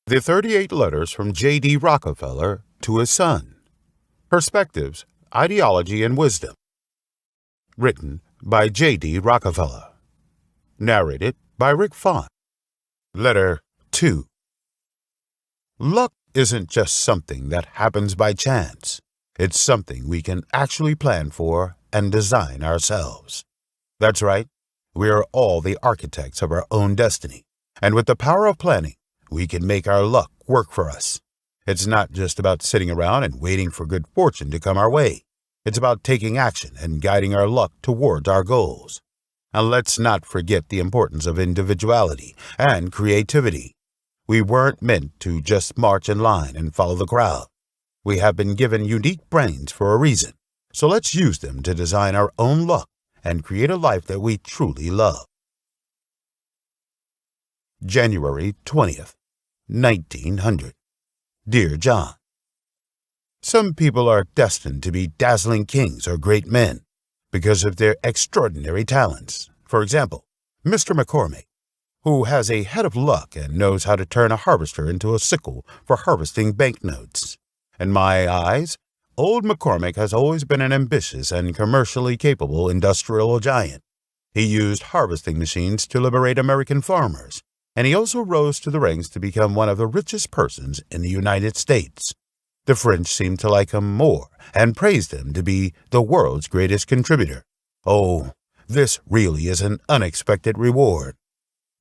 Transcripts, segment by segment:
The 38 Letters from J.D. Rockefeller to his son. Perspectives, Ideology, and Wisdom. Written by J.D. Rockefeller. Narrated by Rick Font. Letter 2. Luck isn't just something that happens by chance. It's something we can actually plan for and design ourselves. That's right. We are all the architects of our own destiny. And with the power of planning, we can make our luck work for us. It's not just about sitting around and waiting for good fortune to come our way. It's about taking action and guiding our luck towards our goals. And let's not forget the importance of individuality and creativity. We weren't meant to just march in line and follow the crowd. We have been given unique brains for a reason, so let's use them to design our own luck and create a life that we truly love. January 20th, 1900. Dear John, some people are destined to be dazzling kings or great men because of their extraordinary talents. For example, Mr. McCormick, who has a head of luck and knows how to turn a harvester into a sickle for harvesting banknotes. In my eyes, old McCormick has always been an ambitious and commercially capable industrial giant. He used harvesting machines to liberate American farmers, and he also rose to the ranks to become one of the richest persons in the United States. The French seemed to like him more and praised him to be the world's greatest contributor. Oh, this really is an unexpected reward.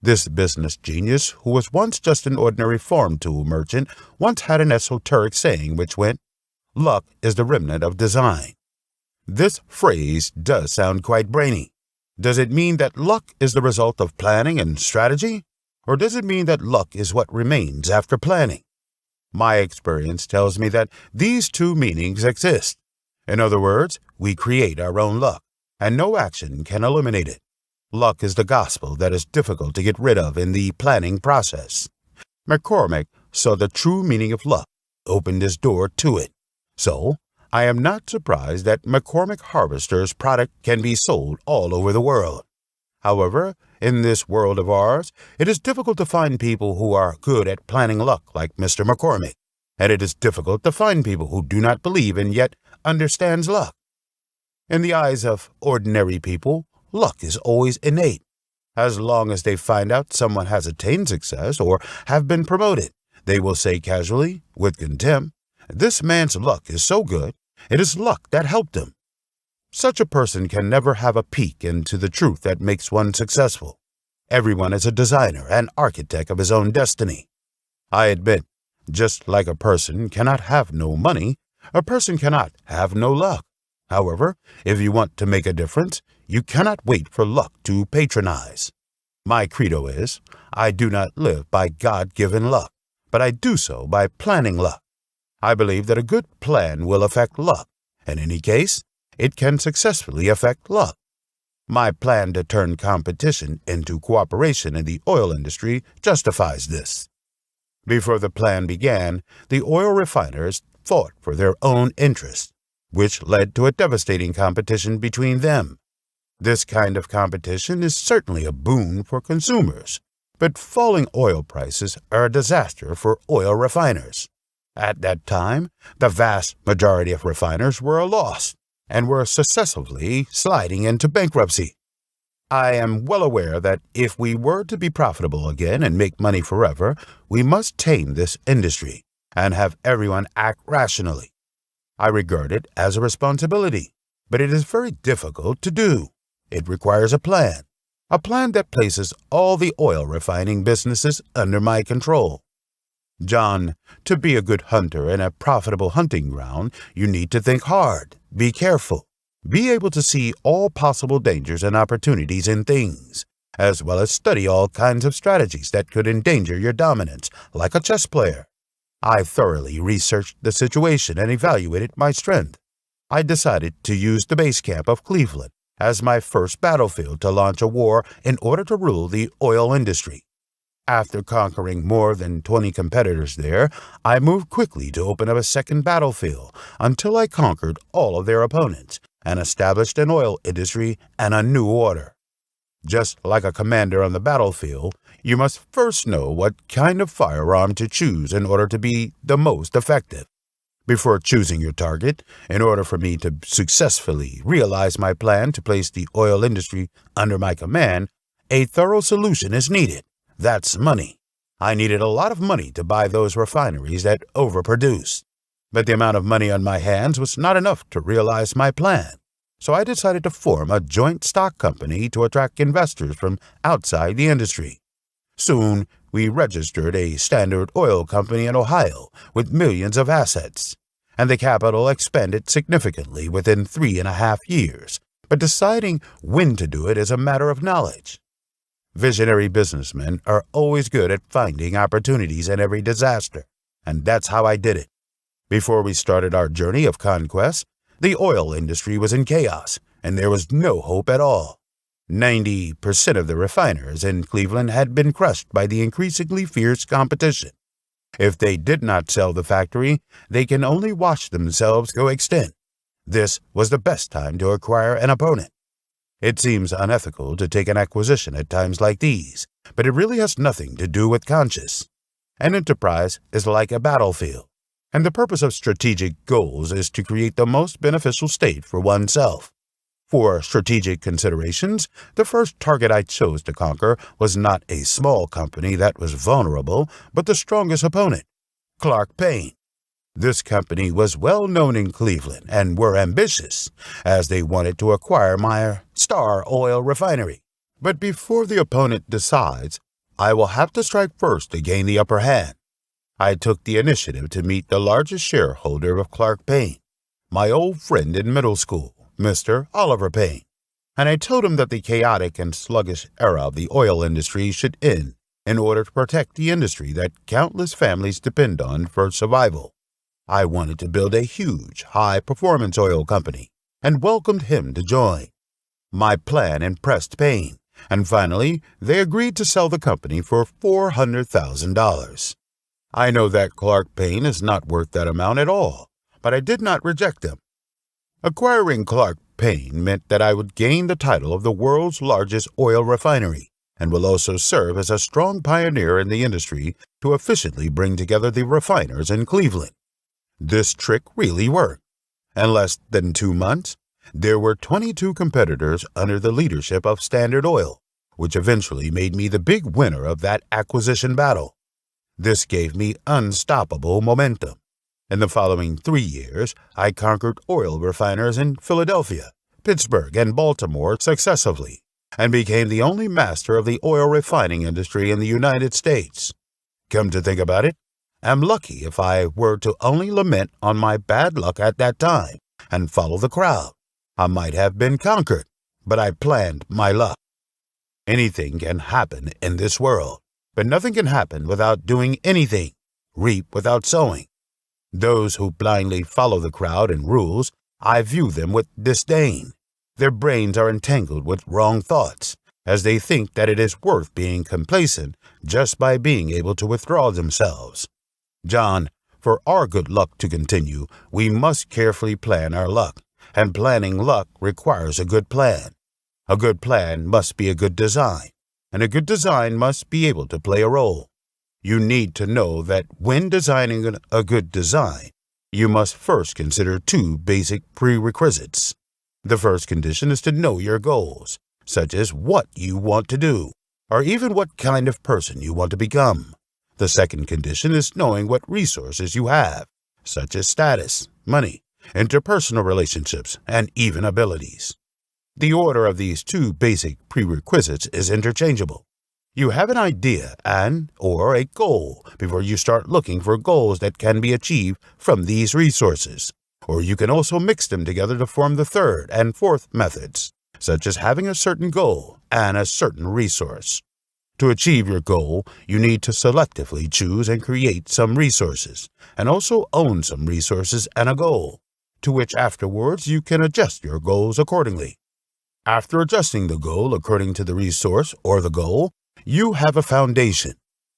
This business genius, who was once just an ordinary farm tool merchant, once had an esoteric saying which went, "Luck is the remnant of design." This phrase does sound quite brainy. Does it mean that luck is the result of planning and strategy? Or does it mean that luck is what remains after planning? My experience tells me that these two meanings exist. In other words, we create our own luck, and no action can eliminate it. Luck is the gospel that is difficult to get rid of in the planning process. McCormick saw the true meaning of luck, opened his door to it. So, I am not surprised that McCormick Harvester's product can be sold all over the world. However, in this world of ours, it is difficult to find people who are good at planning luck like Mr. McCormick, and it is difficult to find people who do not believe and yet understands luck. In the eyes of ordinary people, luck is always innate. As long as they find out someone has attained success or have been promoted, they will say casually, with contempt, "This man's luck is so good, it is luck that helped him." Such a person can never have a peek into the truth that makes one successful. Everyone is a designer and architect of his own destiny. I admit, just like a person cannot have no money, a person cannot have no luck. However, if you want to make a difference, you cannot wait for luck to patronize. My credo is, I do not live by God-given luck, but I do so by planning luck. I believe that a good plan will affect luck. In any case, it can successfully affect luck. My plan to turn competition into cooperation in the oil industry justifies this. Before the plan began, the oil refiners fought for their own interests, which led to a devastating competition between them. This kind of competition is certainly a boon for consumers, but falling oil prices are a disaster for oil refiners. At that time, the vast majority of refiners were a loss and were successively sliding into bankruptcy. I am well aware that if we were to be profitable again and make money forever, we must tame this industry and have everyone act rationally. I regard it as a responsibility, but it is very difficult to do. It requires a plan that places all the oil refining businesses under my control. John, to be a good hunter in a profitable hunting ground, you need to think hard, be careful, be able to see all possible dangers and opportunities in things, as well as study all kinds of strategies that could endanger your dominance, like a chess player. I thoroughly researched the situation and evaluated my strength. I decided to use the base camp of Cleveland as my first battlefield to launch a war in order to rule the oil industry. After conquering more than 20 competitors there, I moved quickly to open up a second battlefield until I conquered all of their opponents and established an oil industry and a new order. Just like a commander on the battlefield, you must first know what kind of firearm to choose in order to be the most effective. Before choosing your target, in order for me to successfully realize my plan to place the oil industry under my command, a thorough solution is needed. That's money. I needed a lot of money to buy those refineries that overproduced. But the amount of money on my hands was not enough to realize my plan. So I decided to form a joint stock company to attract investors from outside the industry. Soon, we registered a Standard Oil Company in Ohio with millions of assets, and the capital expanded significantly within 3.5 years. But deciding when to do it is a matter of knowledge. Visionary businessmen are always good at finding opportunities in every disaster, and that's how I did it. Before we started our journey of conquest, the oil industry was in chaos, and there was no hope at all. 90% of the refiners in Cleveland had been crushed by the increasingly fierce competition. If they did not sell the factory, they can only watch themselves go extinct. This was the best time to acquire an opponent. It seems unethical to take an acquisition at times like these, but it really has nothing to do with conscience. An enterprise is like a battlefield, and the purpose of strategic goals is to create the most beneficial state for oneself. For strategic considerations, the first target I chose to conquer was not a small company that was vulnerable, but the strongest opponent, Clark Payne. This company was well known in Cleveland and were ambitious, as they wanted to acquire my Star Oil refinery. But before the opponent decides, I will have to strike first to gain the upper hand. I took the initiative to meet the largest shareholder of Clark Payne, my old friend in middle school, Mr. Oliver Payne, and I told him that the chaotic and sluggish era of the oil industry should end in order to protect the industry that countless families depend on for survival. I wanted to build a huge, high-performance oil company and welcomed him to join. My plan impressed Payne, and finally they agreed to sell the company for $400,000. I know that Clark Payne is not worth that amount at all, but I did not reject him. Acquiring Clark Payne meant that I would gain the title of the world's largest oil refinery and will also serve as a strong pioneer in the industry to efficiently bring together the refiners in Cleveland. This trick really worked. In less than 2 months, there were 22 competitors under the leadership of Standard Oil, which eventually made me the big winner of that acquisition battle. This gave me unstoppable momentum. In the following 3 years, I conquered oil refiners in Philadelphia, Pittsburgh, and Baltimore successively, and became the only master of the oil refining industry in the United States. Come to think about it, I'm lucky if I were to only lament on my bad luck at that time and follow the crowd. I might have been conquered, but I planned my luck. Anything can happen in this world, but nothing can happen without doing anything, reap without sowing. Those who blindly follow the crowd and rules, I view them with disdain. Their brains are entangled with wrong thoughts, as they think that it is worth being complacent just by being able to withdraw themselves. John, for our good luck to continue, we must carefully plan our luck, and planning luck requires a good plan. A good plan must be a good design, and a good design must be able to play a role. You need to know that when designing a good design, you must first consider 2 basic prerequisites. The first condition is to know your goals, such as what you want to do, or even what kind of person you want to become. The second condition is knowing what resources you have, such as status, money, interpersonal relationships, and even abilities. The order of these 2 basic prerequisites is interchangeable. You have an idea or a goal before you start looking for goals that can be achieved from these resources, or you can also mix them together to form the third and fourth methods, such as having a certain goal and a certain resource. To achieve your goal, you need to selectively choose and create some resources, and also own some resources and a goal, to which afterwards you can adjust your goals accordingly. After adjusting the goal according to the resource or the goal, you have a foundation.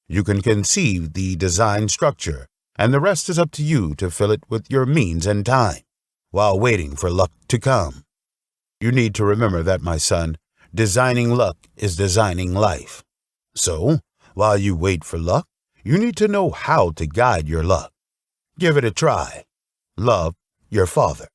You can conceive the design structure, and the rest is up to you to fill it with your means and time, while waiting for luck to come. You need to remember that, my son, Designing luck is designing life. So, while you wait for luck, you need to know how to guide your luck. Give it a try. Love, your father.